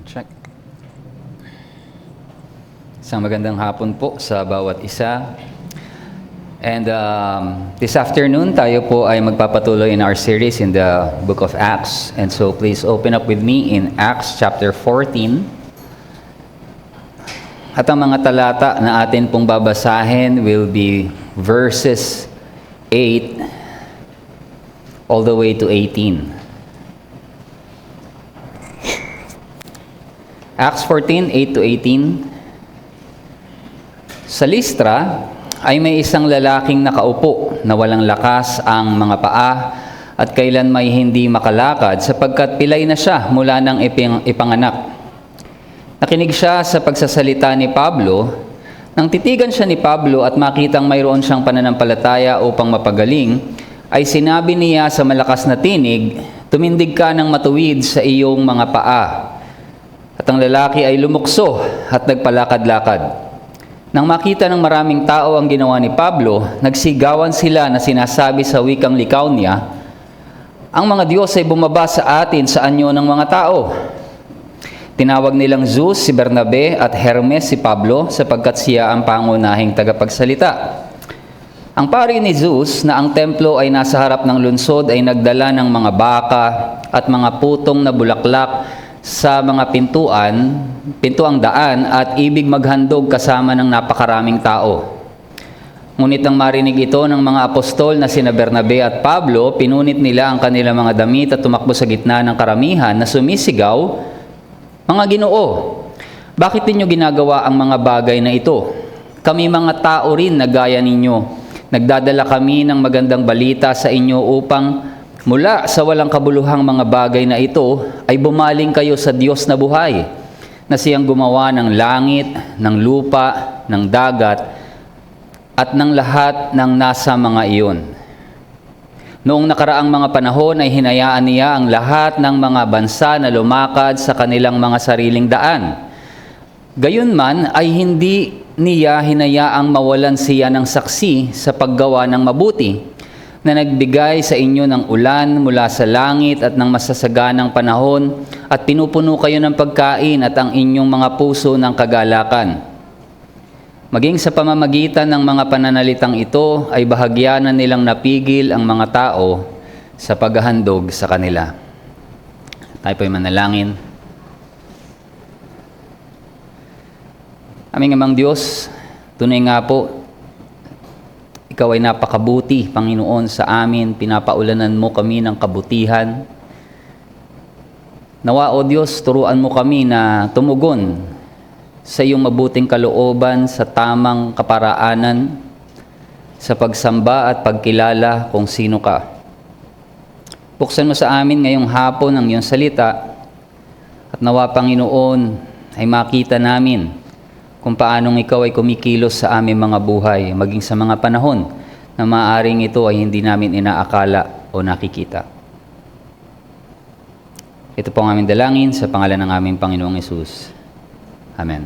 Check. Isang magandang hapon po sa bawat isa. And this afternoon, tayo po ay magpapatuloy in our series in the book of Acts. And so please open up with me in Acts chapter 14. At ang mga talata na atin pong babasahin will be verses 8 all the way to 18. Acts 14, 8 to 18. Sa Listra ay may isang lalaking nakaupo na walang lakas ang mga paa at kailan may hindi makalakad sapagkat pilay na siya mula ng ipanganak. Nakinig siya sa pagsasalita ni Pablo. Nang titigan siya ni Pablo at makitang mayroon siyang pananampalataya upang mapagaling, ay sinabi niya sa malakas na tinig, "Tumindig ka ng matuwid sa iyong mga paa." At ang lalaki ay lumukso at nagpalakad-lakad. Nang makita ng maraming tao ang ginawa ni Pablo, nagsigawan sila na sinasabi sa wikang Lycaonia, "Ang mga Diyos ay bumaba sa atin sa anyo ng mga tao." Tinawag nilang Zeus si Bernabe at Hermes si Pablo sapagkat siya ang pangunahing tagapagsalita. Ang pari ni Zeus na ang templo ay nasa harap ng lungsod ay nagdala ng mga baka at mga putong na bulaklak sa mga pintuang daan at ibig maghandog kasama ng napakaraming tao. Ngunit nang marinig ito ng mga apostol na sina Bernabe at Pablo, pinunit nila ang kanilang mga damit at tumakbo sa gitna ng karamihan na sumisigaw, "Mga Ginoo, bakit ninyo ginagawa ang mga bagay na ito? Kami mga tao rin na gaya ninyo. Nagdadala kami ng magandang balita sa inyo upang mula sa walang kabuluhang mga bagay na ito ay bumaling kayo sa Diyos na buhay, na siyang gumawa ng langit, ng lupa, ng dagat, at ng lahat ng nasa mga iyon. Noong nakaraang mga panahon ay hinayaan niya ang lahat ng mga bansa na lumakad sa kanilang mga sariling daan. Gayunman ay hindi niya hinayaang mawalan siya ng saksi sa paggawa ng mabuti, na nagbigay sa inyo ng ulan mula sa langit at ng masasaganang panahon at pinupuno kayo ng pagkain at ang inyong mga puso ng kagalakan. Maging sa pamamagitan ng mga pananalitang ito ay bahagyanan nilang napigil ang mga tao sa paghahandog sa kanila." Tayo po'y manalangin. Aming Amang Diyos, tunay nga po, Ikaw ay napakabuti, Panginoon, sa amin. Pinapaulanan mo kami ng kabutihan. Nawa, O Diyos, turuan mo kami na tumugon sa iyong mabuting kalooban sa tamang kaparaanan, sa pagsamba at pagkilala kung sino ka. Buksan mo sa amin ngayong hapon ang iyong salita at nawa, Panginoon, ay makita namin kung paanong ikaw ay kumikilos sa aming mga buhay, maging sa mga panahon na maaaring ito ay hindi namin inaakala o nakikita. Ito po ang aming dalangin sa pangalan ng aming Panginoong Hesus. Amen.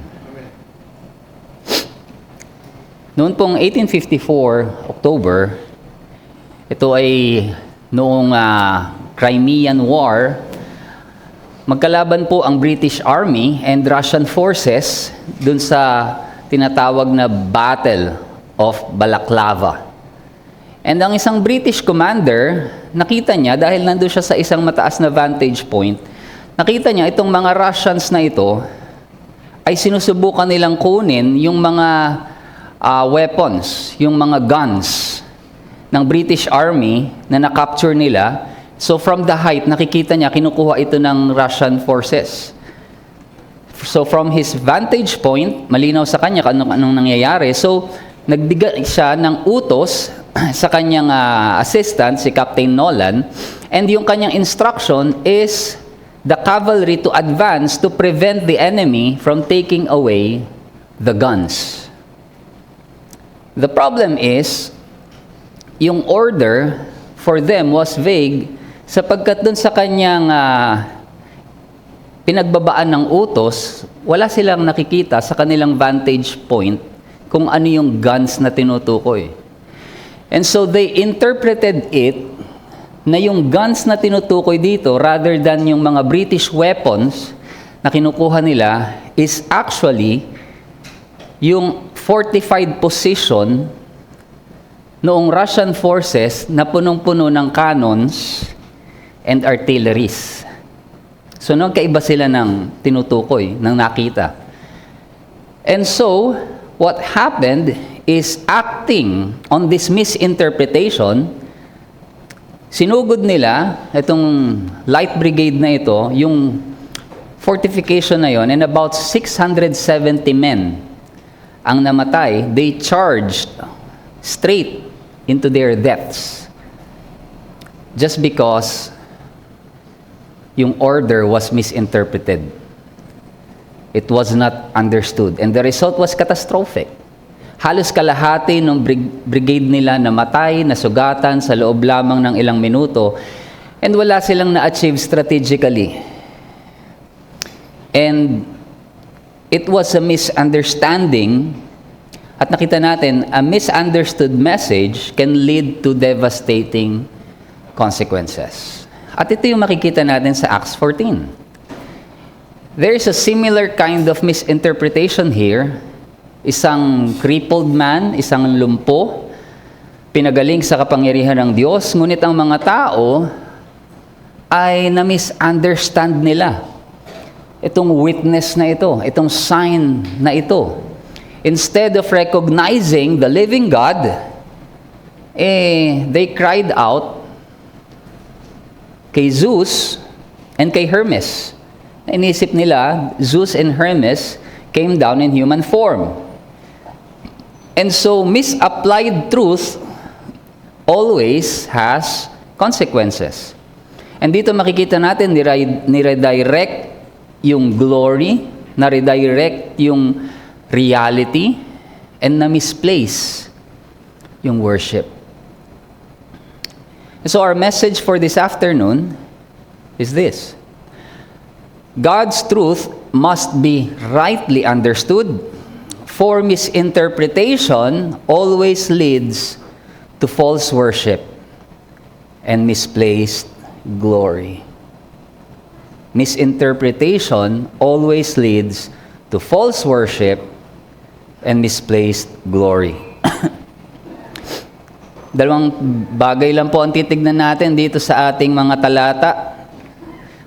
Noon pong 1854, October, ito ay noong Crimean War, magkalaban po ang British Army and Russian forces dun sa tinatawag na Battle of Balaclava. And ang isang British commander, nakita niya, dahil nandun siya sa isang mataas na vantage point, nakita niya itong mga Russians na ito ay sinusubukan nilang kunin yung mga weapons, yung mga guns ng British Army na na-capture nila. So from the height, nakikita niya, kinukuha ito ng Russian forces. So from his vantage point, malinaw sa kanya kung anong nangyayari. So nagbigay siya ng utos sa kanyang assistant, si Captain Nolan. And yung kanyang instruction is the cavalry to advance to prevent the enemy from taking away the guns. The problem is, yung order for them was vague, sapagkat dun sa kanyang pinagbabaan ng utos, wala silang nakikita sa kanilang vantage point kung ano yung guns na tinutukoy. And so they interpreted it na yung guns na tinutukoy dito, rather than yung mga British weapons na kinukuha nila is actually yung fortified position noong Russian forces na punong-puno ng cannons and artilleries. So, nagkaiba sila ng tinutukoy, ng nakita. And so, what happened is acting on this misinterpretation, sinugod nila, itong light brigade na ito, yung fortification na yon, and about 670 men ang namatay. They charged straight into their deaths just because yung order was misinterpreted. It was not understood. And the result was catastrophic. Halos kalahati ng brigade nila namatay, nasugatan sa loob lamang ng ilang minuto, and wala silang na-achieve strategically. And it was a misunderstanding, at nakita natin, a misunderstood message can lead to devastating consequences. At ito yung makikita natin sa Acts 14. There is a similar kind of misinterpretation here. Isang crippled man, isang lumpo, pinagaling sa kapangyarihan ng Diyos, ngunit ang mga tao ay na-misunderstand nila itong witness na ito, itong sign na ito. Instead of recognizing the living God, they cried out kay Zeus and kay Hermes. Inisip nila, Zeus and Hermes came down in human form. And so, misapplied truth always has consequences. And dito makikita natin, nire-direct yung glory, nare-direct yung reality, and na-misplace yung worship. So our message for this afternoon is this: God's truth must be rightly understood, for misinterpretation always leads to false worship and misplaced glory. Misinterpretation always leads to false worship and misplaced glory. Dalawang bagay lang po ang titignan natin dito sa ating mga talata.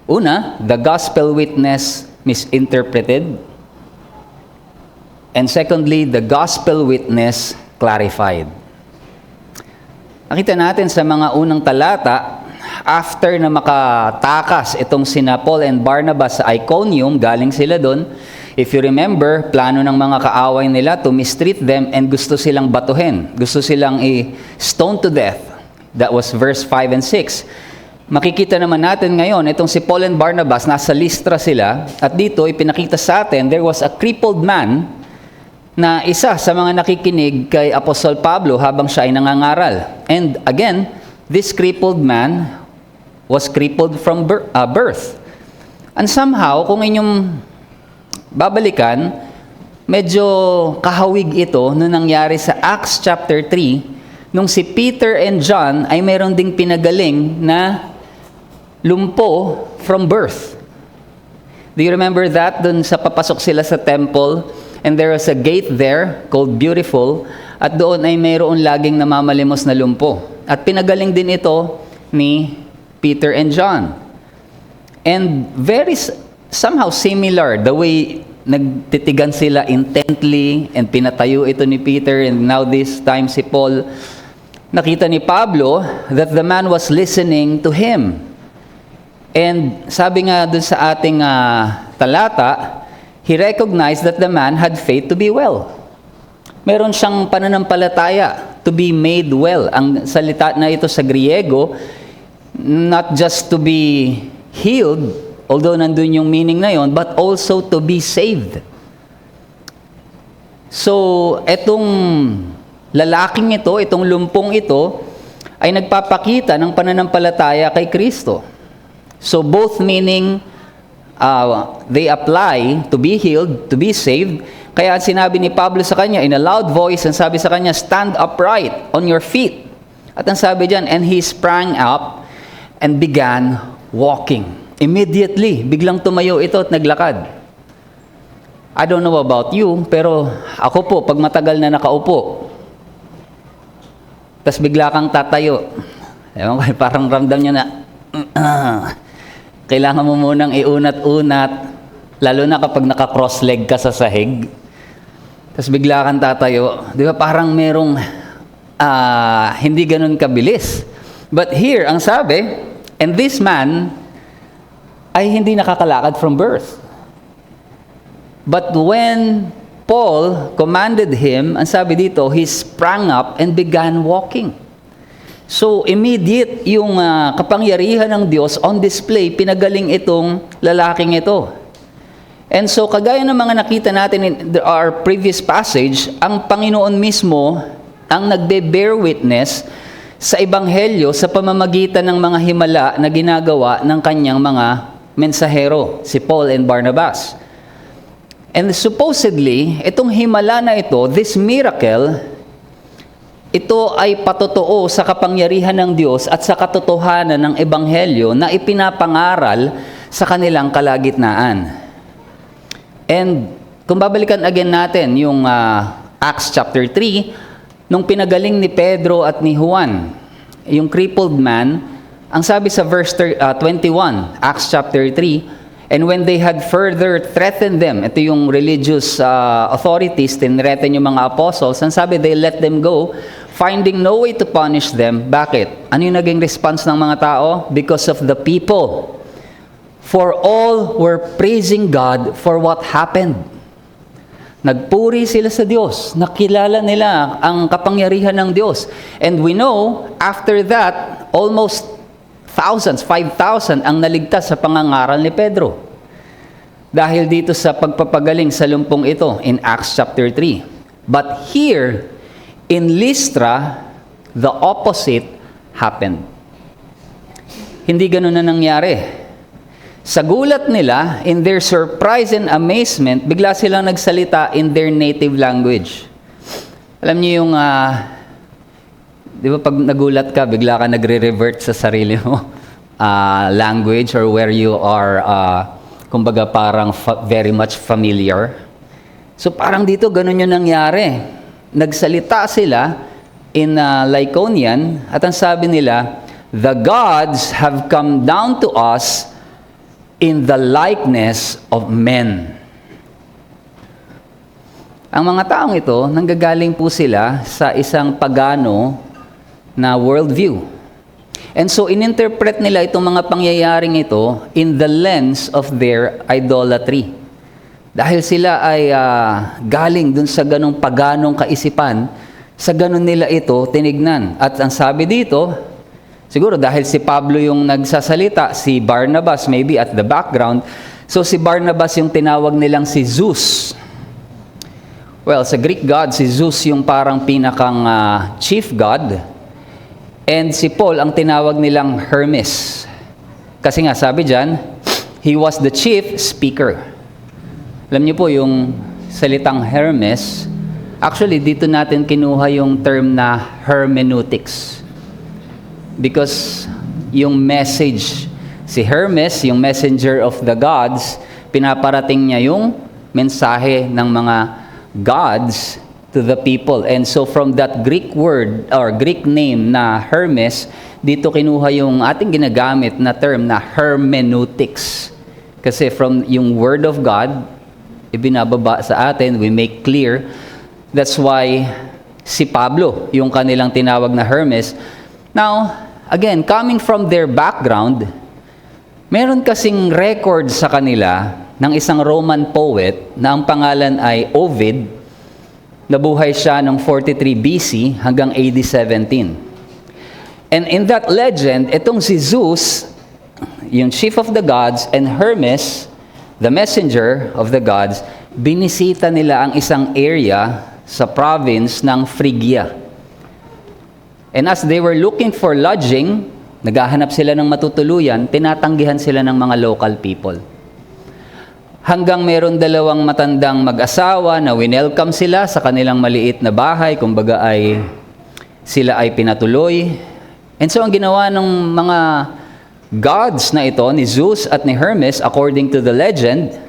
Una, the gospel witness misinterpreted. And secondly, the gospel witness clarified. Nakita natin sa mga unang talata, after na makatakas itong sina Paul and Barnabas sa Iconium, galing sila doon. If you remember, plano ng mga kaaway nila to mistreat them and gusto silang batuhin. Gusto silang i-stone to death. That was verse 5 and 6. Makikita naman natin ngayon, itong si Paul and Barnabas, nasa Lystra sila. At dito, ipinakita sa atin, there was a crippled man na isa sa mga nakikinig kay Apostol Pablo habang siya ay nangangaral. And again, this crippled man was crippled from birth. And somehow, kung inyong babalikan, medyo kahawig ito nung nangyari sa Acts chapter 3, nung si Peter and John ay mayroon ding pinagaling na lumpo from birth. Do you remember that? Doon sa papasok sila sa temple, and there was a gate there called Beautiful, at doon ay mayroon laging namamalimos na lumpo. At pinagaling din ito ni Peter and John. And very somehow similar, the way nagtitigan sila intently and pinatayo ito ni Peter, and now this time si Paul, nakita ni Pablo that the man was listening to him. And sabi nga dun sa ating talata, he recognized that the man had faith to be well. Meron siyang pananampalataya to be made well. Ang salita na ito sa Griego, not just to be healed, although nandun yung meaning na yon, but also to be saved. So, etong lalaking ito, itong lumpong ito, ay nagpapakita ng pananampalataya kay Kristo. So, both meaning, they apply to be healed, to be saved. Kaya sinabi ni Pablo sa kanya, in a loud voice, and sabi sa kanya, stand upright on your feet. At ang sabi diyan, and he sprang up and began walking. Immediately, biglang tumayo ito at naglakad. I don't know about you, pero ako po, pag matagal na nakaupo, tas bigla kang tatayo, ewan ko, parang ramdam niya na, kailangan mo munang iunat-unat, lalo na kapag naka-cross leg ka sa sahig, tas bigla kang tatayo, di ba parang merong hindi ganun kabilis. But here, ang sabi, and this man ay hindi nakakalakad from birth. But when Paul commanded him, ang sabi dito, he sprang up and began walking. So, immediate yung kapangyarihan ng Diyos on display, pinagaling itong lalaking ito. And so, kagaya ng mga nakita natin in our previous passage, ang Panginoon mismo ang nagbe-bear witness sa Ebanghelyo sa pamamagitan ng mga himala na ginagawa ng kanyang mga mensahero, si Paul and Barnabas. And supposedly, itong himala na ito, this miracle, ito ay patotoo sa kapangyarihan ng Diyos at sa katotohanan ng Ebanghelyo na ipinapangaral sa kanilang kalagitnaan. And kung babalikan again natin yung Acts chapter 3, nung pinagaling ni Pedro at ni Juan, yung crippled man, ang sabi sa verse 21, Acts chapter 3, and when they had further threatened them, ito yung religious authorities, tinreten yung mga apostles, ang sabi, they let them go, finding no way to punish them. Bakit? Ano yung naging response ng mga tao? Because of the people. For all were praising God for what happened. Nagpuri sila sa Diyos. Nakilala nila ang kapangyarihan ng Diyos. And we know, after that, almost thousands, 5,000 ang naligtas sa pangangaral ni Pedro. Dahil dito sa pagpapagaling sa lumpong ito in Acts chapter 3. But here, in Lystra, the opposite happened. Hindi ganun na nangyari. Sa gulat nila, in their surprise and amazement, bigla silang nagsalita in their native language. Alam niyo yung di ba pag nagulat ka, bigla ka nagre-revert sa sarili mo language or where you are, kumbaga parang very much familiar. So parang dito, ganun yung nangyari. Nagsalita sila in Lycaonian at ang sabi nila, the gods have come down to us in the likeness of men. Ang mga taong ito, nanggagaling po sila sa isang pagano na worldview. And so, ininterpret nila itong mga pangyayaring ito in the lens of their idolatry. Dahil sila ay galing dun sa ganong paganong kaisipan, sa ganon nila ito tinignan. At ang sabi dito, siguro dahil si Pablo yung nagsasalita, si Barnabas maybe at the background, so si Barnabas yung tinawag nilang si Zeus. Well, sa Greek god, si Zeus yung parang pinakang chief god. And si Paul, ang tinawag nilang Hermes. Kasi nga, sabi dyan, he was the chief speaker. Alam niyo po, yung salitang Hermes, actually, dito natin kinuha yung term na hermeneutics. Because yung message, si Hermes, yung messenger of the gods, pinaparating niya yung mensahe ng mga gods to the people. And so from that Greek word or Greek name na Hermes, dito kinuha yung ating ginagamit na term na hermeneutics. Kasi from yung word of God, ibinababa sa atin, we make clear. That's why si Pablo, yung kanilang tinawag na Hermes. Now, again, coming from their background, meron kasing record sa kanila ng isang Roman poet na ang pangalan ay Ovid. Nabuhay siya noong 43 BC hanggang AD 17. And in that legend, itong si Zeus, yung chief of the gods, and Hermes, the messenger of the gods, binisita nila ang isang area sa province ng Phrygia. And as they were looking for lodging, naghahanap sila ng matutuluyan, tinatanggihan sila ng mga local people. Hanggang meron dalawang matandang mag-asawa na winelcome sila sa kanilang maliit na bahay, kumbaga ay sila ay pinatuloy. And so ang ginawa ng mga gods na ito, ni Zeus at ni Hermes, according to the legend,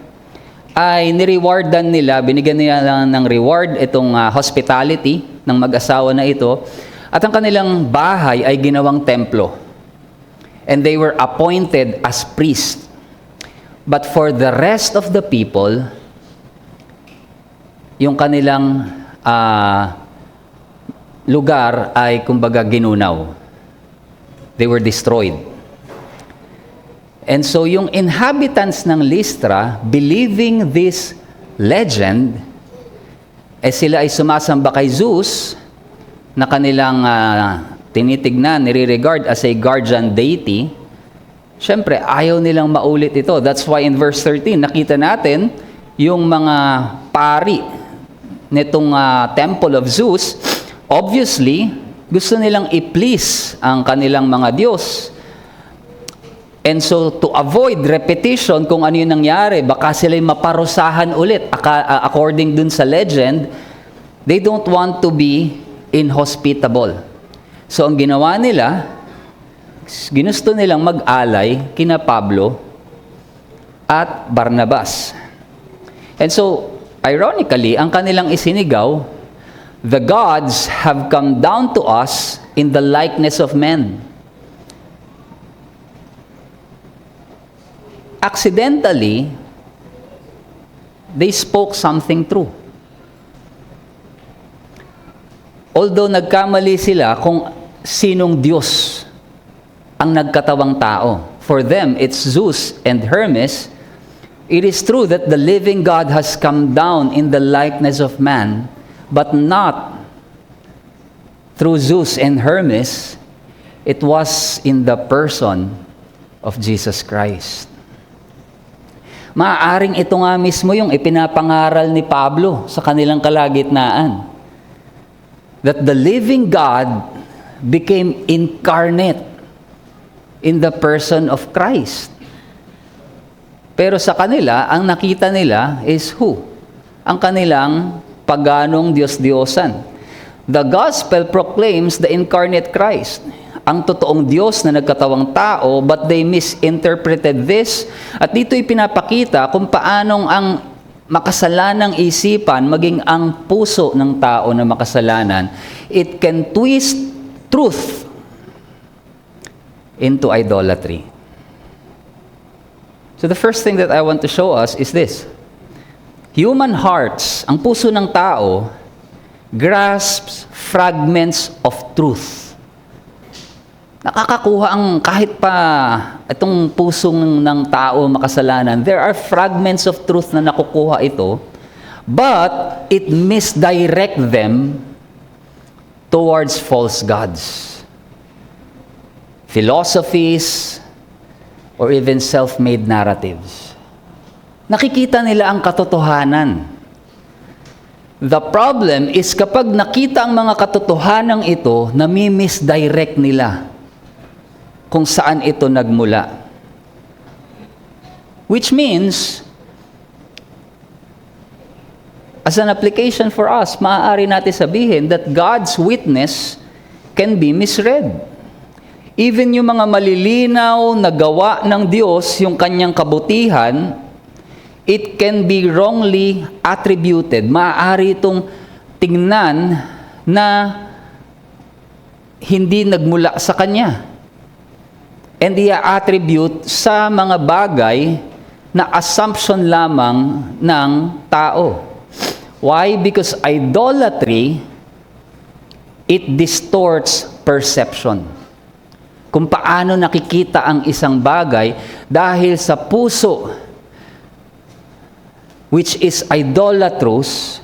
ay nirewardan nila, binigyan nila ng reward itong hospitality ng mag-asawa na ito, at ang kanilang bahay ay ginawang templo. And they were appointed as priests. But for the rest of the people, yung kanilang lugar ay kumbaga ginunaw. They were destroyed. And so yung inhabitants ng Lystra, believing this legend, sila ay sumasamba kay Zeus, na kanilang tinitignan, nire-regard as a guardian deity. Siyempre, ayaw nilang maulit ito. That's why in verse 13, nakita natin yung mga pari nitong temple of Zeus. Obviously, gusto nilang i-please ang kanilang mga Diyos. And so, to avoid repetition kung ano yung nangyari, baka sila'y maparusahan ulit. According dun sa legend, they don't want to be inhospitable. So, ang ginawa nila, ginusto nilang mag-alay kina Pablo at Barnabas. And so, ironically, ang kanilang isinigaw, the gods have come down to us in the likeness of men. Accidentally, they spoke something true. Although nagkamali sila kung sinong Diyos ang nagkatawang tao. For them, it's Zeus and Hermes. It is true that the living God has come down in the likeness of man, but not through Zeus and Hermes. It was in the person of Jesus Christ. Maaaring ito nga mismo yung ipinapangaral ni Pablo sa kanilang kalagitnaan. That the living God became incarnate in the person of Christ. Pero sa kanila, ang nakita nila is who? Ang kanilang paganong Diyos-Diyosan. The gospel proclaims the incarnate Christ. Ang totoong Diyos na nagkatawang tao, but they misinterpreted this. At dito'y pinapakita kung paanong ang makasalanang isipan, maging ang puso ng tao na makasalanan, it can twist truth into idolatry. So the first thing that I want to show us is this. Human hearts, ang puso ng tao, grasps fragments of truth. Nakakakuha ang kahit pa itong pusong ng tao makasalanan, there are fragments of truth na nakukuha ito, but it misdirect them towards false gods, philosophies, or even self-made narratives. Nakikita nila ang katotohanan. The problem is kapag nakita ang mga katotohanan ito, nami-misdirect nila kung saan ito nagmula. Which means, as an application for us, maaari natin sabihin that God's witness can be misread. Even yung mga malilinaw na gawa ng Diyos, yung kanyang kabutihan, it can be wrongly attributed. Maaari itong tingnan na hindi nagmula sa Kanya. And i-attribute sa mga bagay na assumption lamang ng tao. Why? Because idolatry, it distorts perception. Kung paano nakikita ang isang bagay dahil sa puso, which is idolatrous,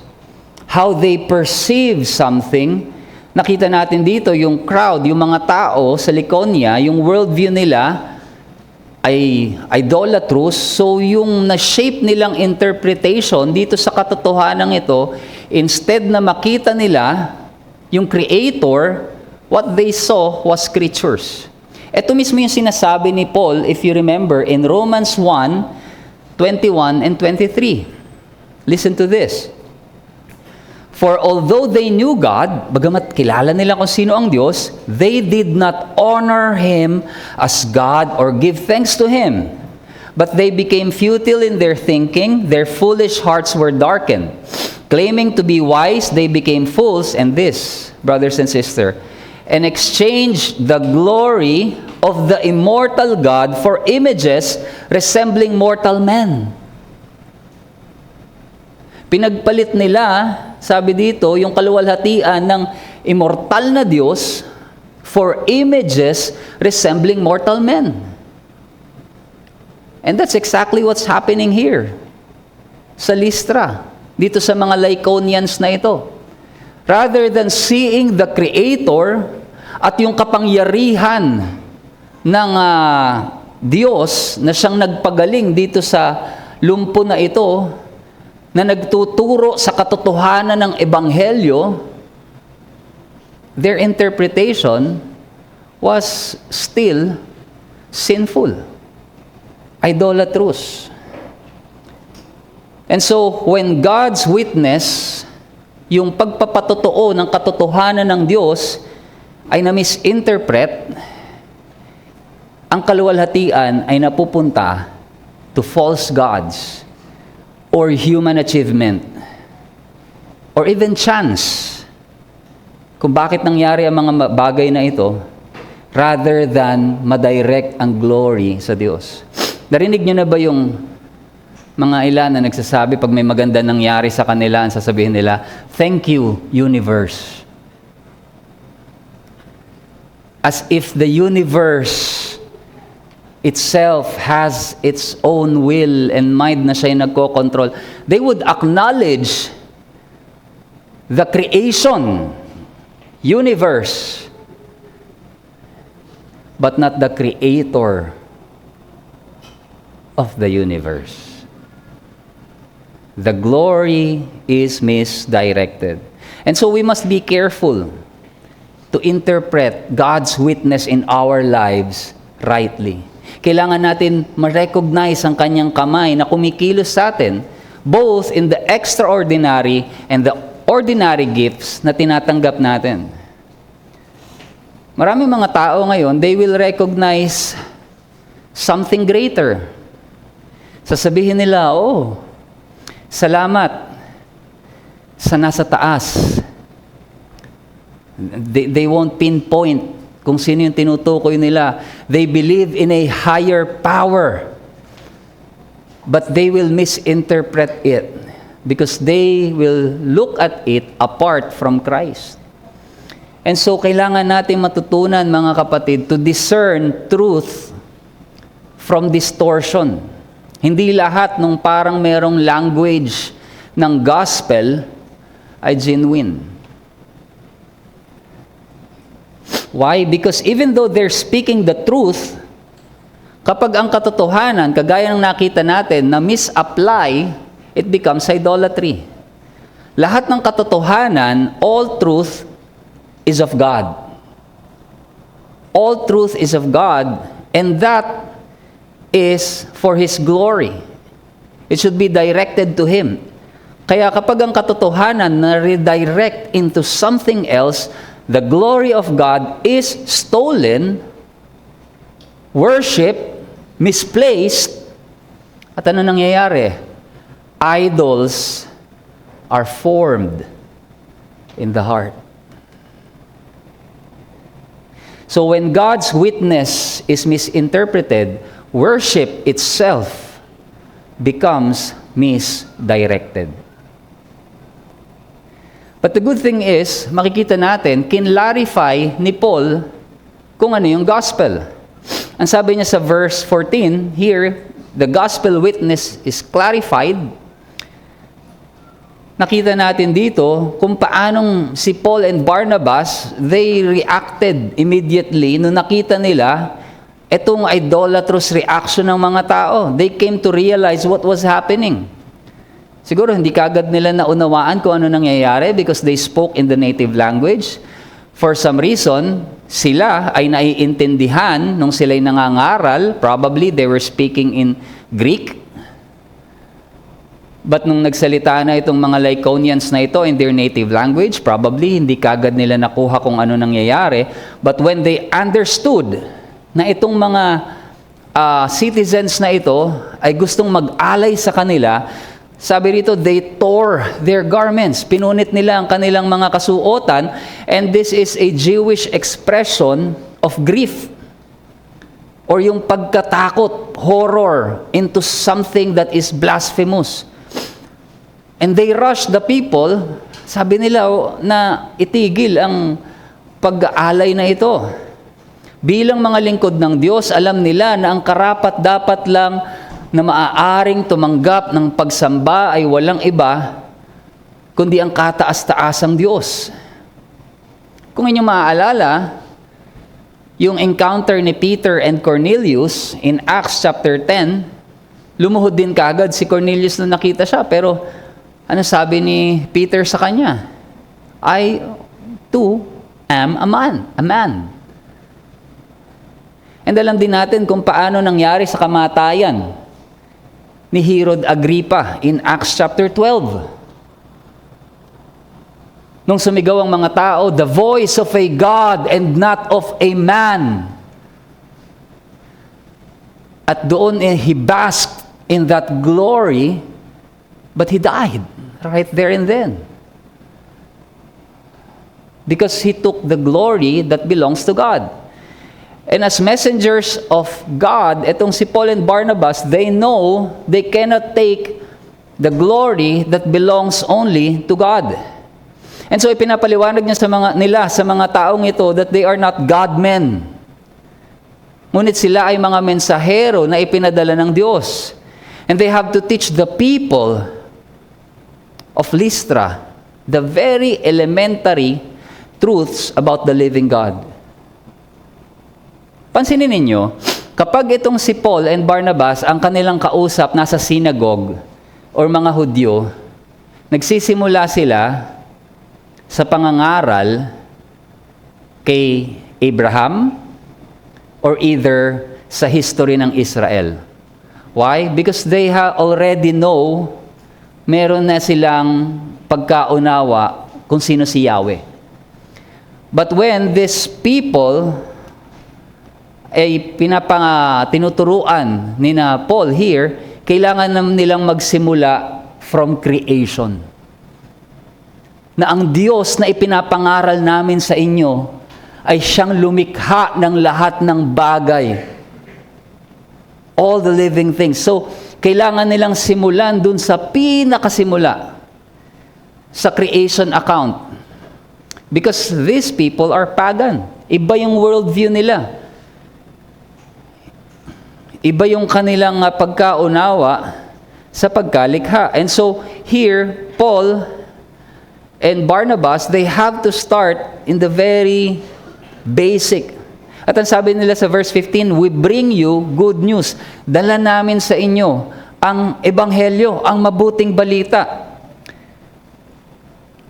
how they perceive something. Nakita natin dito yung crowd, yung mga tao sa Lycaonia, yung worldview nila ay idolatrous. So yung na-shape nilang interpretation dito sa katotohanan ito, instead na makita nila yung Creator, what they saw was creatures. Ito mismo yung sinasabi ni Paul, if you remember, in Romans 1:21 and 23. Listen to this. For although they knew God, bagamat kilala nila kung sino ang Diyos, they did not honor Him as God or give thanks to Him. But they became futile in their thinking, their foolish hearts were darkened. Claiming to be wise, they became fools, and this, brothers and sisters, and exchanged the glory of the immortal God for images resembling mortal men. Pinagpalit nila, sabi dito, yung kaluwalhatian ng immortal na Diyos for images resembling mortal men. And that's exactly what's happening here sa Lystra, dito sa mga Lycaonians na ito. Rather than seeing the Creator at yung kapangyarihan ng Diyos na siyang nagpagaling dito sa lumpo na ito, na nagtuturo sa katotohanan ng Ebanghelyo, their interpretation was still sinful, idolatrous. And so, when God's witness, yung pagpapatotoo ng katotohanan ng Diyos, ay na-misinterpret, ang kaluwalhatian ay napupunta to false gods, or human achievement, or even chance, kung bakit nangyari ang mga bagay na ito, rather than madirect ang glory sa Diyos. Narinig niyo na ba yung mga ilan na nagsasabi pag may maganda nangyari sa kanila, ang sasabihin nila, "Thank you, universe." As if the universe itself has its own will and mind na siya yung nagko-control. They would acknowledge the creation, universe, but not the creator of the universe. The glory is misdirected. And so we must be careful to interpret God's witness in our lives rightly. Kailangan natin ma-recognize ang kanyang kamay na kumikilos sa atin, both in the extraordinary and the ordinary gifts na tinatanggap natin. Maraming mga tao ngayon, they will recognize something greater. Sasabihin nila, "Oh, salamat sa nasa taas." They won't pinpoint kung sino yung tinutukoy nila. They believe in a higher power, but they will misinterpret it because they will look at it apart from Christ. And so, kailangan natin matutunan, mga kapatid, to discern truth from distortion. Hindi lahat nung parang merong language ng gospel ay genuine. Why? Because even though they're speaking the truth, kapag ang katotohanan, kagaya ng nakita natin, na misapply, it becomes idolatry. Lahat ng katotohanan, all truth is of God. All truth is of God, and that is for His glory. It should be directed to Him. Kaya kapag ang katotohanan na redirect into something else, the glory of God is stolen, worship, misplaced, at ano nangyayari? Idols are formed in the heart. So when God's witness is misinterpreted, worship itself becomes misdirected. But the good thing is, makikita natin, kinlarify ni Paul kung ano yung gospel. Ang sabi niya sa verse 14, here, the gospel witness is clarified. Nakita natin dito kung paanong si Paul and Barnabas, they reacted immediately nung nakita nila itong idolatrous reaction ng mga tao. They came to realize what was happening. Siguro hindi kagad nila naunawaan kung ano nangyayari because they spoke in the native language. For some reason, sila ay naiintindihan nung sila'y nangangaral. Probably they were speaking in Greek. But nung nagsalita na itong mga Lycaonians na ito in their native language, probably hindi kagad nila nakuha kung ano nangyayari. But when they understood na itong mga citizens na ito ay gustong mag-alay sa kanila, sabi rito, they tore their garments. Pinunit nila ang kanilang mga kasuotan, and this is a Jewish expression of grief or yung pagkatakot, horror into something that is blasphemous. And they rushed the people, sabi nila na itigil ang pag-aalay na ito. Bilang mga lingkod ng Diyos, alam nila na ang karapat-dapat lang na maaaring tumanggap ng pagsamba ay walang iba, kundi ang kataas-taasang Diyos. Kung inyong maaalala, yung encounter ni Peter and Cornelius in Acts chapter 10, lumuhod din kagad si Cornelius na nakita siya, pero ano sabi ni Peter sa kanya? I too am a man. And alam din natin kung paano nangyari sa kamatayan ni Herod Agrippa in Acts chapter 12. Nung sumigaw ang mga tao, the voice of a God and not of a man. At doon he basked in that glory, but he died right there and then. Because he took the glory that belongs to God. And as messengers of God, etong si Paul and Barnabas, they know they cannot take the glory that belongs only to God. And so ipinapaliwanag niya sa mga taong ito that they are not God-men. Ngunit sila ay mga mensahero na ipinadala ng Diyos. And they have to teach the people of Lystra the very elementary truths about the living God. Pansinin ninyo, kapag itong si Paul and Barnabas, ang kanilang kausap nasa synagogue or mga Hudyo, nagsisimula sila sa pangangaral kay Abraham or either sa history ng Israel. Why? Because they already know meron na silang pagkaunawa kung sino si Yahweh. But when these people ay tinuturuan ni na Paul here, kailangan nilang magsimula from creation. Na ang Diyos na ipinapangaral namin sa inyo ay siyang lumikha ng lahat ng bagay. All the living things. So, kailangan nilang simulan dun sa pinakasimula, sa creation account. Because these people are pagan. Iba yung worldview nila. Iba yung kanilang pagkaunawa sa pagkalikha. And so, here, Paul and Barnabas, they have to start in the very basic. At ang sabi nila sa verse 15, we bring you good news. Dala namin sa inyo ang ebanghelyo, ang mabuting balita.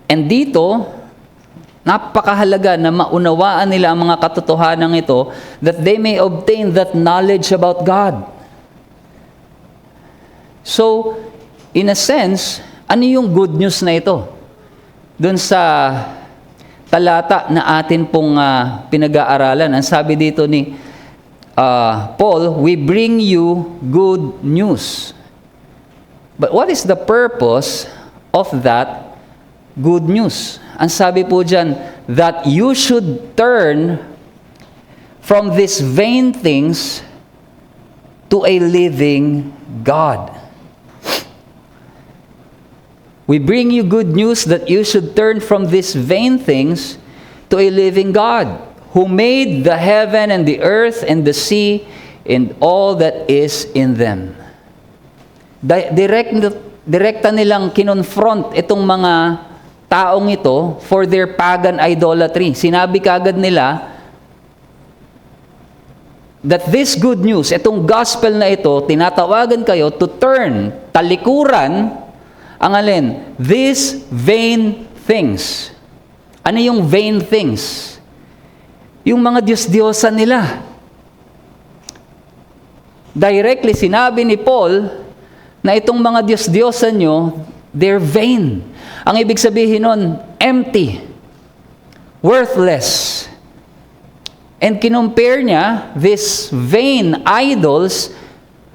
And dito, napakahalaga na maunawaan nila ang mga katotohanan ito that they may obtain that knowledge about God. So, in a sense, ano yung good news na ito? Doon sa talata na atin pong pinag-aaralan, ang sabi dito ni Paul, we bring you good news. But what is the purpose of that good news? Ang sabi po dyan, that you should turn from these vain things to a living God. We bring you good news that you should turn from these vain things to a living God, who made the heaven and the earth and the sea and all that is in them. Direkta nilang kinonfront itong mga taong ito for their pagan idolatry. Sinabi kagad nila that this good news, itong gospel na ito, tinatawagan kayo to turn, talikuran, ang alin? These vain things. Ano yung vain things? Yung mga Diyos-Diyosan nila. Directly sinabi ni Paul na itong mga Diyos-Diyosan nyo, they're vain. Ang ibig sabihin nun, empty, worthless. And kinumpare niya these vain idols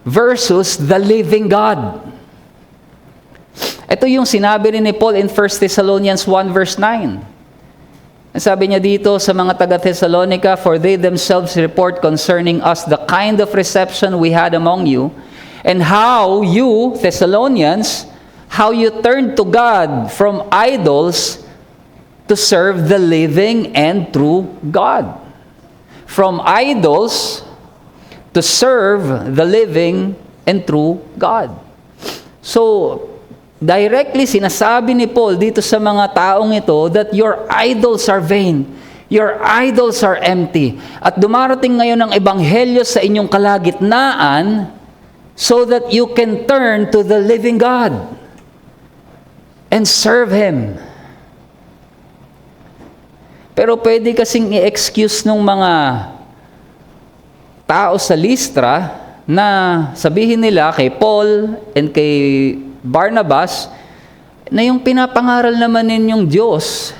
versus the living God. Ito yung sinabi ni Paul in 1 Thessalonians 1 verse 9. Ang sabi niya dito sa mga taga-Thessalonica, "For they themselves report concerning us the kind of reception we had among you, and how you, Thessalonians, how you turned to God from idols to serve the living and true God." From idols to serve the living and true God. So, directly sinasabi ni Paul dito sa mga taong ito that your idols are vain. Your idols are empty. At dumarating ngayon ang ebanghelyo sa inyong kalagitnaan so that you can turn to the living God and serve Him. Pero pwede kasing i-excuse ng mga tao sa Listra na sabihin nila kay Paul and kay Barnabas na yung pinapangaral naman ninyong Diyos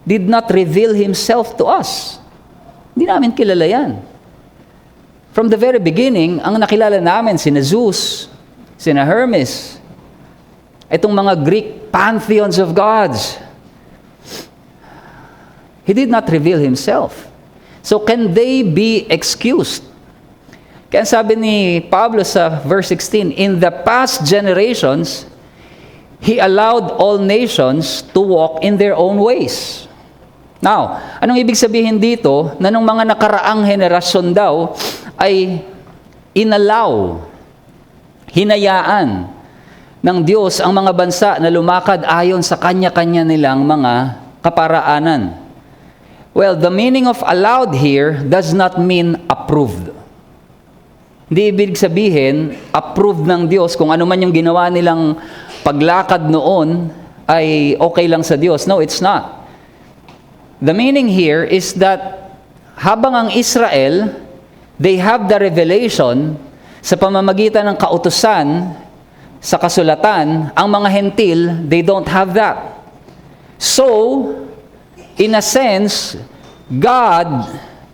did not reveal Himself to us. Hindi namin kilala yan. From the very beginning, ang nakilala namin sina Zeus, sina Hermes, itong mga Greek pantheons of gods. He did not reveal Himself. So can they be excused? Kaya sabi ni Pablo sa verse 16, "In the past generations, He allowed all nations to walk in their own ways." Now, anong ibig sabihin dito? Na nung mga nakaraang henerasyon daw ay inallow, hinayaan ng Diyos ang mga bansa na lumakad ayon sa kanya-kanya nilang mga kaparaanan. Well, the meaning of allowed here does not mean approved. Hindi ibig sabihin, approved ng Diyos, kung ano man yung ginawa nilang paglakad noon, ay okay lang sa Diyos. No, it's not. The meaning here is that habang ang Israel, they have the revelation sa pamamagitan ng kautusan sa kasulatan, ang mga hentil, they don't have that. So, in a sense, God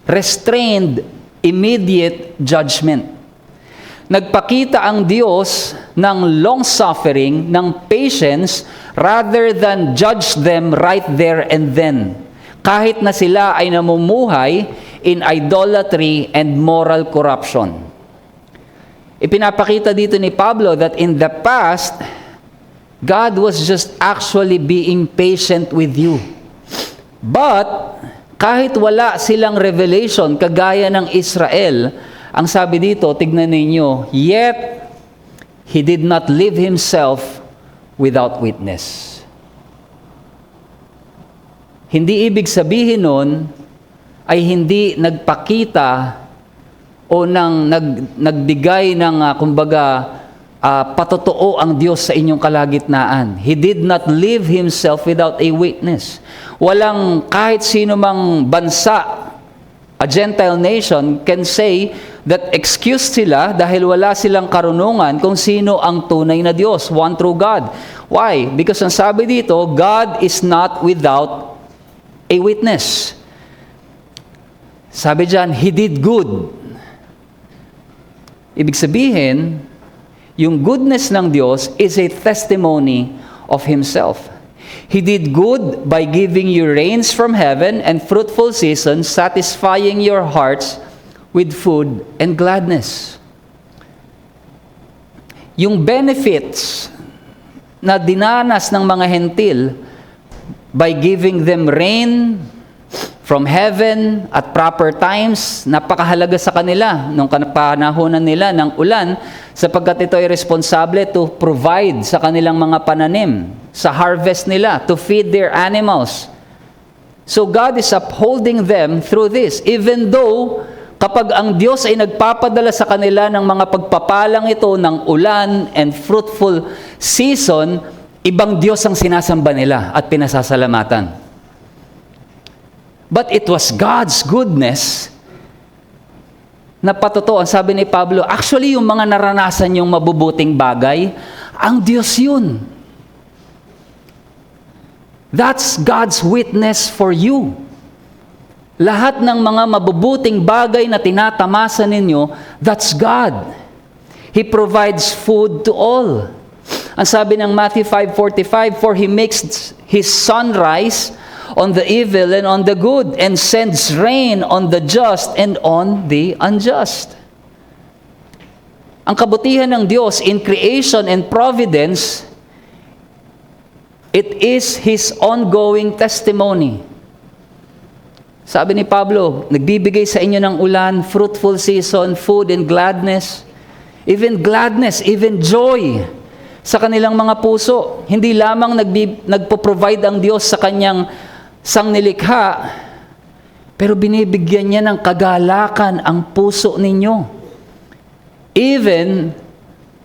restrained immediate judgment. Nagpakita ang Diyos ng long-suffering, ng patience, rather than judge them right there and then. Kahit na sila ay namumuhay in idolatry and moral corruption. Ipinapakita dito ni Pablo that in the past, God was just actually being patient with you. But, kahit wala silang revelation, kagaya ng Israel, ang sabi dito, tignan ninyo, yet, He did not leave Himself without witness. Hindi ibig sabihin nun, ay hindi nagpakita o nagbigay ng, patotoo ang Diyos sa inyong kalagitnaan. He did not leave Himself without a witness. Walang kahit sino mang bansa, a Gentile nation, can say that excused sila dahil wala silang karunungan kung sino ang tunay na Diyos, one true God. Why? Because ang sabi dito, God is not without a witness. Sabi dyan, He did good. Ibig sabihin, yung goodness ng Diyos is a testimony of Himself. He did good by giving you rains from heaven and fruitful seasons, satisfying your hearts with food and gladness. Yung benefits na dinanas ng mga hentil by giving them rain from heaven at proper times, napakahalaga sa kanila nung panahonan nila ng ulan sapagkat ito ay responsable to provide sa kanilang mga pananim, sa harvest nila, to feed their animals. So God is upholding them through this, even though kapag ang Diyos ay nagpapadala sa kanila ng mga pagpapalang ito ng ulan and fruitful season, ibang Diyos ang sinasamba nila at pinasasalamatan. But it was God's goodness na patotoo. Ang sabi ni Pablo, actually yung mga naranasan yung mabubuting bagay, ang Diyos yun. That's God's witness for you. Lahat ng mga mabubuting bagay na tinatamasa ninyo, that's God. He provides food to all. Ang sabi ng Matthew 5:45, for He makes His sun rise on the evil and on the good, and sends rain on the just and on the unjust. Ang kabutihan ng Diyos in creation and providence, it is His ongoing testimony. Sabi ni Pablo, nagbibigay sa inyo ng ulan, fruitful season, food and gladness, even joy sa kanilang mga puso. Hindi lamang nagpo-provide ang Diyos sa kanyang sangnilikha, pero binibigyan niya ng kagalakan ang puso ninyo. Even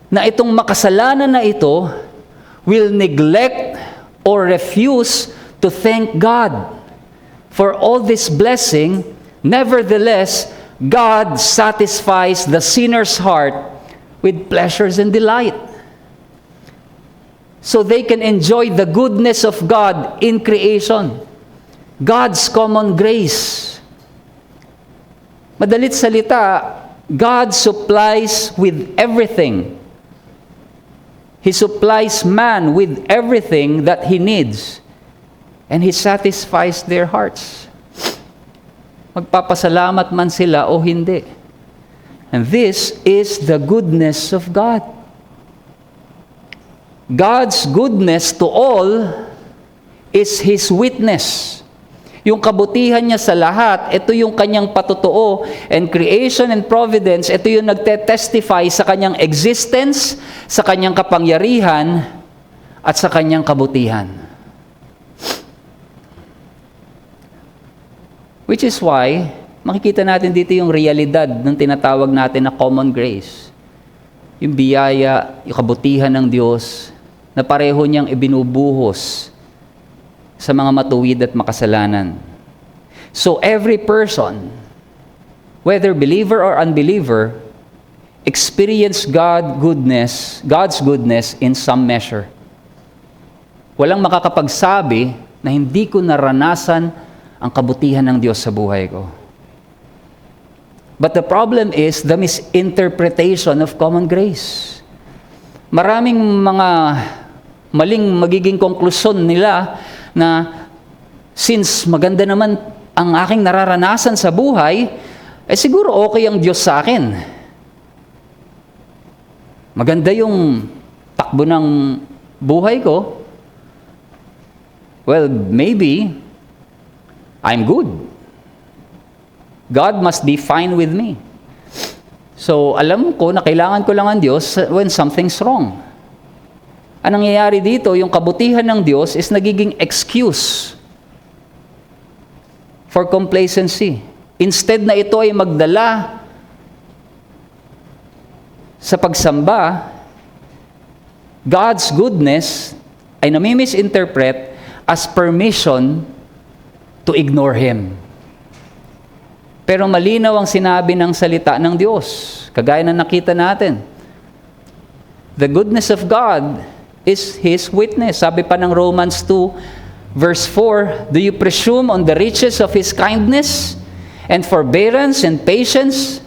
na itong makasalanan na ito will neglect or refuse to thank God for all this blessing, nevertheless, God satisfies the sinner's heart with pleasures and delight. So they can enjoy the goodness of God in creation. God's common grace. Madalit salita, God supplies with everything. He supplies man with everything that he needs. And He satisfies their hearts. Magpapasalamat man sila o hindi. And this is the goodness of God. God's goodness to all is His witness. Yung kabutihan niya sa lahat, ito yung kanyang patotoo. And creation and providence, ito yung nagte-testify sa kanyang existence, sa kanyang kapangyarihan, at sa kanyang kabutihan. Which is why, makikita natin dito yung realidad ng tinatawag natin na common grace. Yung biyaya, yung kabutihan ng Diyos, na pareho niyang ibinubuhos sa mga matuwid at makasalanan. So every person, whether believer or unbeliever, experience God's goodness in some measure. Walang makakapagsabi na hindi ko naranasan ang kabutihan ng Diyos sa buhay ko. But the problem is the misinterpretation of common grace. Maraming mga maling magiging konklusyon nila na since maganda naman ang aking nararanasan sa buhay, siguro okay ang Diyos sa akin. Maganda yung takbo ng buhay ko. Well, maybe I'm good. God must be fine with me. So, alam ko na kailangan ko lang ang Diyos when something's wrong. Anong nangyayari dito, yung kabutihan ng Diyos is nagiging excuse for complacency. Instead na ito ay magdala sa pagsamba, God's goodness ay nami-misinterpret as permission to ignore Him. Pero malinaw ang sinabi ng salita ng Diyos. Kagaya na nakita natin. The goodness of God is His witness. Sabi pa ng Romans 2, verse 4, do you presume on the riches of His kindness and forbearance and patience?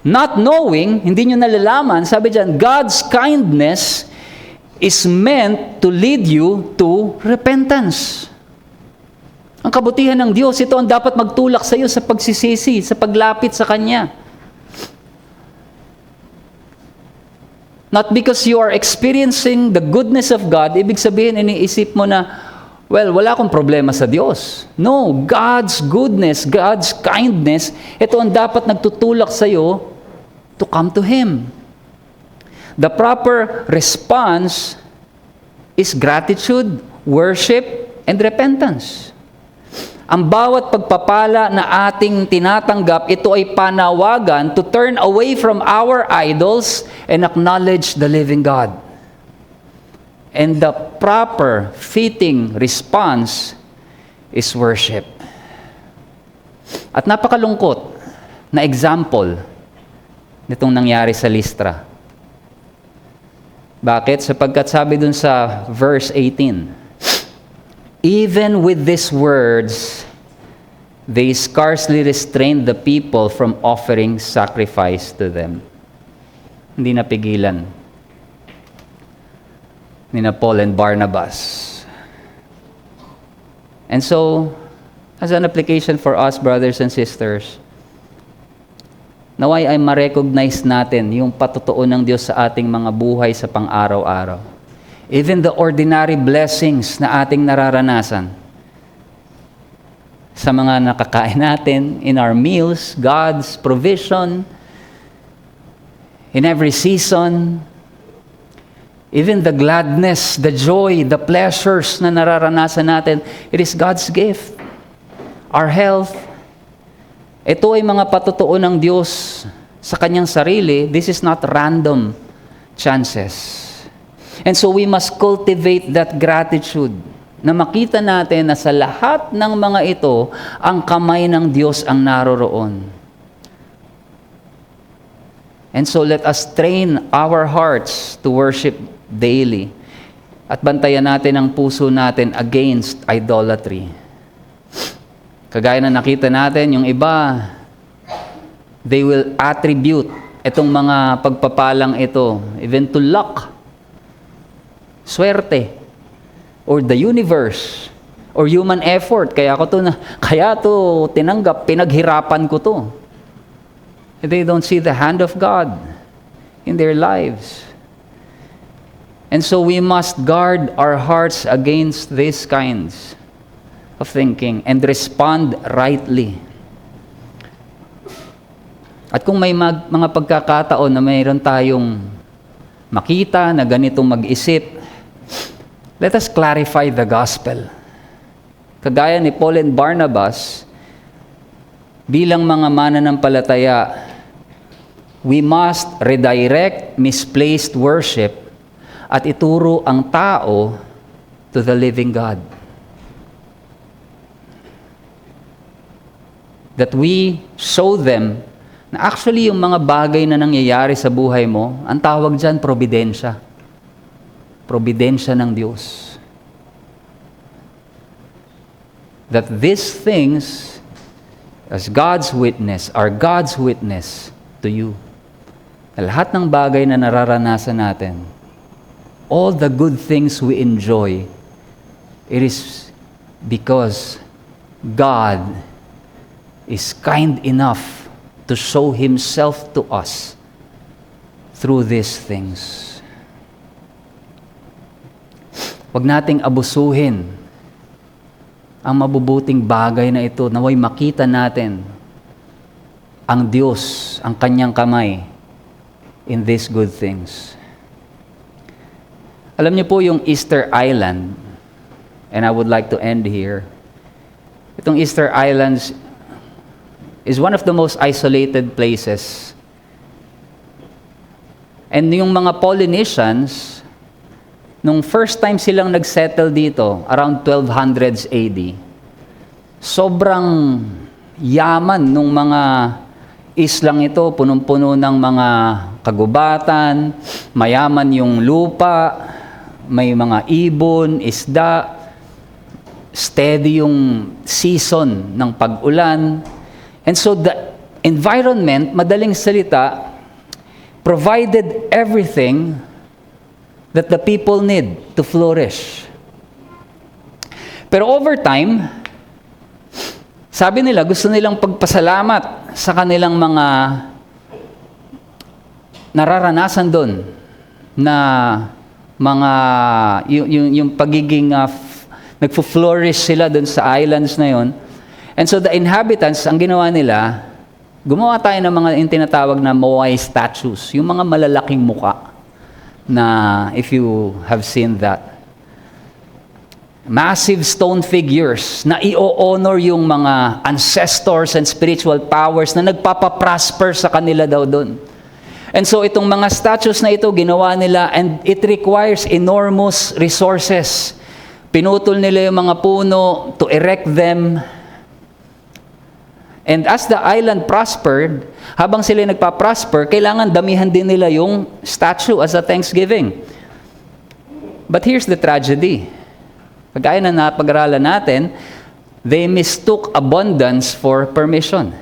Not knowing, hindi nyo nalalaman, sabi dyan, God's kindness is meant to lead you to repentance. Ang kabutihan ng Diyos, ito ang dapat magtulak sa iyo sa pagsisisi, sa paglapit sa Kanya. Not because you are experiencing the goodness of God, ibig sabihin, iniisip mo na, well, wala akong problema sa Diyos. No, God's goodness, God's kindness, ito ang dapat nagtutulak sa iyo to come to Him. The proper response is gratitude, worship, and repentance. Ang bawat pagpapala na ating tinatanggap, ito ay panawagan to turn away from our idols and acknowledge the living God. And the proper, fitting response is worship. At napakalungkot na example nitong nangyari sa Listra. Bakit? Sapagkat sabi dun sa verse 18, even with these words, they scarcely restrained the people from offering sacrifice to them. Hindi napigilan ni Paul and Barnabas. And so, as an application for us, brothers and sisters, naway ay ma-recognize natin yung patotoo ng Diyos sa ating mga buhay sa pang-araw-araw. Even the ordinary blessings na ating nararanasan. Sa mga nakakain natin, in our meals, God's provision, in every season, even the gladness, the joy, the pleasures na nararanasan natin, it is God's gift. Our health, ito ay mga patotoo ng Diyos sa Kanyang sarili. This is not random chances. And so we must cultivate that gratitude na makita natin na sa lahat ng mga ito, ang kamay ng Diyos ang naroroon. And so let us train our hearts to worship daily. At bantayan natin ang puso natin against idolatry. Kagaya na nakita natin, yung iba, they will attribute itong mga pagpapalang ito, even to luck, swerte, or the universe, or human effort. Kaya to tinanggap, pinaghirapan ko to. They don't see the hand of God in their lives. And so we must guard our hearts against these kinds of thinking and respond rightly. At kung may mga pagkakataon na mayroon tayong makita na ganitong mag-isip, let us clarify the gospel. Kagaya ni Paul and Barnabas, bilang mga mananampalataya, we must redirect misplaced worship at ituro ang tao to the living God. That we show them na actually yung mga bagay na nangyayari sa buhay mo, ang tawag dyan, providensya. Providensya ng Diyos. That these things, as God's witness, are God's witness to you. Na lahat ng bagay na nararanasan natin, all the good things we enjoy, it is because God is kind enough to show Himself to us through these things. Huwag nating abusuhin ang mabubuting bagay na ito, naway makita natin ang Diyos, ang Kanyang kamay in these good things. Alam niyo po yung Easter Island, and I would like to end here. Itong Easter Islands is one of the most isolated places. And yung mga Polynesians, nung first time silang nagsettle dito, around 1200s AD, sobrang yaman nung mga islang ito, punong-puno ng mga kagubatan, mayaman yung lupa, may mga ibon, isda, steady yung season ng pag-ulan. And so the environment, madaling salita, provided everything that the people need to flourish. Pero over time, sabi nila, gusto nilang pagpasalamat sa kanilang mga nararanasan doon na mga yung pagiging nagfo-flourish sila doon sa islands na yon. And so the inhabitants, ang ginawa nila, gumawa tayo ng mga yung tinatawag na Moai statues, yung mga malalaking muka na if you have seen that. Massive stone figures na i-honor yung mga ancestors and spiritual powers na nagpapaprosper sa kanila daw doon. And so itong mga statues na ito, ginawa nila, and it requires enormous resources. Pinutol nila yung mga puno to erect them. And as the island prospered, habang sila nagpa-prosper, kailangan damihan din nila yung statue as a thanksgiving. But here's the tragedy. Pagkaya na napag-aralan natin, they mistook abundance for permission.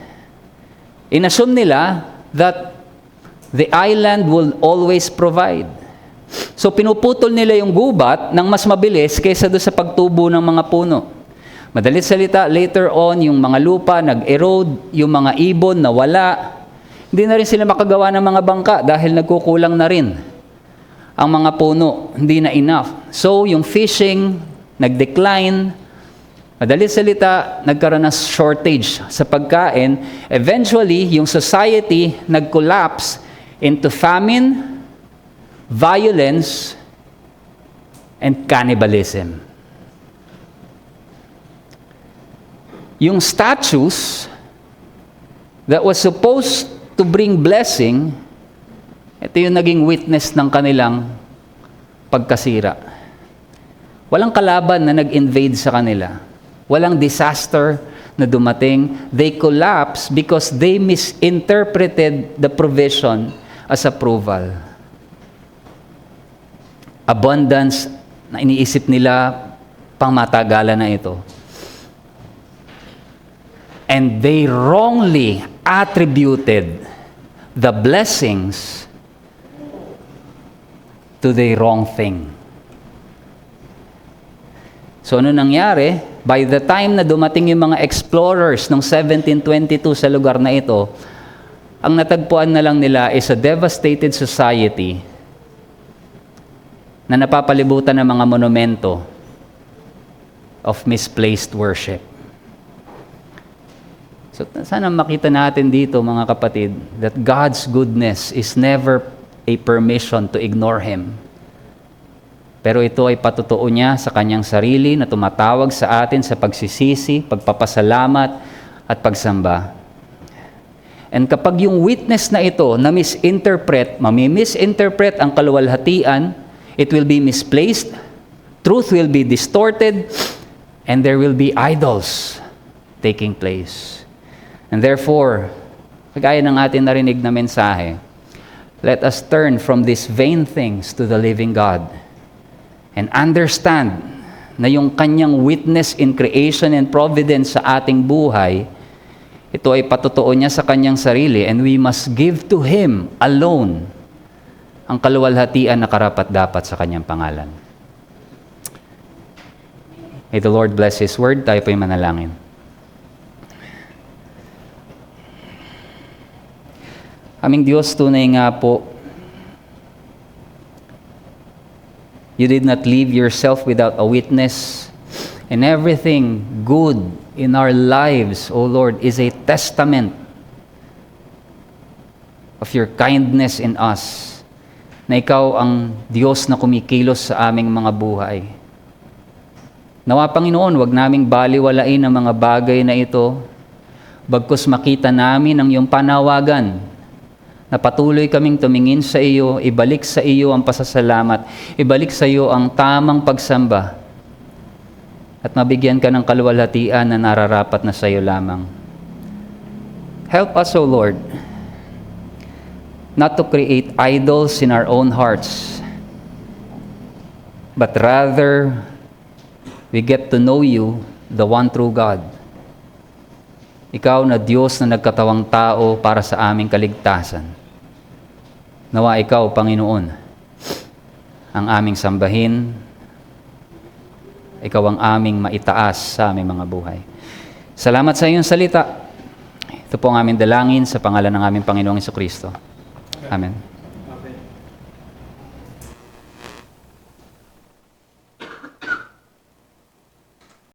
Inassume nila that the island will always provide. So pinuputol nila yung gubat ng mas mabilis kaysa doon sa pagtubo ng mga puno. Madalit salita, later on, yung mga lupa nag-erode, yung mga ibon nawala. Hindi na rin sila makagawa ng mga bangka dahil nagkukulang na rin ang mga puno. Hindi na enough. So, yung fishing nag-decline. Madalit salita, nagkaroon ng shortage sa pagkain. Eventually, yung society nag-collapse into famine, violence, and cannibalism. Yung statues that was supposed to bring blessing, ito yung naging witness ng kanilang pagkasira. Walang kalaban na nag-invade sa kanila. Walang disaster na dumating. They collapsed because they misinterpreted the provision as approval. Abundance na iniisip nila pangmatagalan na ito. And they wrongly attributed the blessings to the wrong thing. So ano nangyari? By the time na dumating yung mga explorers noong 1722 sa lugar na ito, ang natagpuan na lang nila is a devastated society na napapalibutan ng mga monumento of misplaced worship. So sana makita natin dito, mga kapatid, that God's goodness is never a permission to ignore Him. Pero ito ay patutuo niya sa kanyang sarili na tumatawag sa atin sa pagsisisi, pagpapasalamat at pagsamba. And kapag yung witness na ito na mami-misinterpret ang kaluwalhatian, it will be misplaced, truth will be distorted, and there will be idols taking place. And therefore, kagaya ng ating narinig na mensahe, let us turn from these vain things to the living God and understand na yung kanyang witness in creation and providence sa ating buhay, ito ay patutuo niya sa kanyang sarili, and we must give to Him alone ang kaluwalhatian na karapat-dapat sa kanyang pangalan. May the Lord bless His word. Tayo po'y manalangin. Aming Diyos, tunay nga po, you did not leave yourself without a witness. And everything good in our lives, O Lord, is a testament of your kindness in us, na ikaw ang Diyos na kumikilos sa aming mga buhay. Nawa, Panginoon, wag naming baliwalain ang mga bagay na ito, bagkus makita namin ang iyong panawagan, na patuloy kaming tumingin sa iyo, ibalik sa iyo ang pasasalamat, ibalik sa iyo ang tamang pagsamba, at mabigyan ka ng kaluwalhatian na nararapat na sa iyo lamang. Help us, O Lord, not to create idols in our own hearts, but rather we get to know you, the one true God. Ikaw na Diyos na nagkatawang tao para sa aming kaligtasan. Nawa ikaw, Panginoon, ang aming sambahin, ikaw ang aming maitaas sa aming mga buhay. Salamat sa iyong salita. Ito po ang aming dalangin sa pangalan ng aming Panginoong Jesucristo. Amen.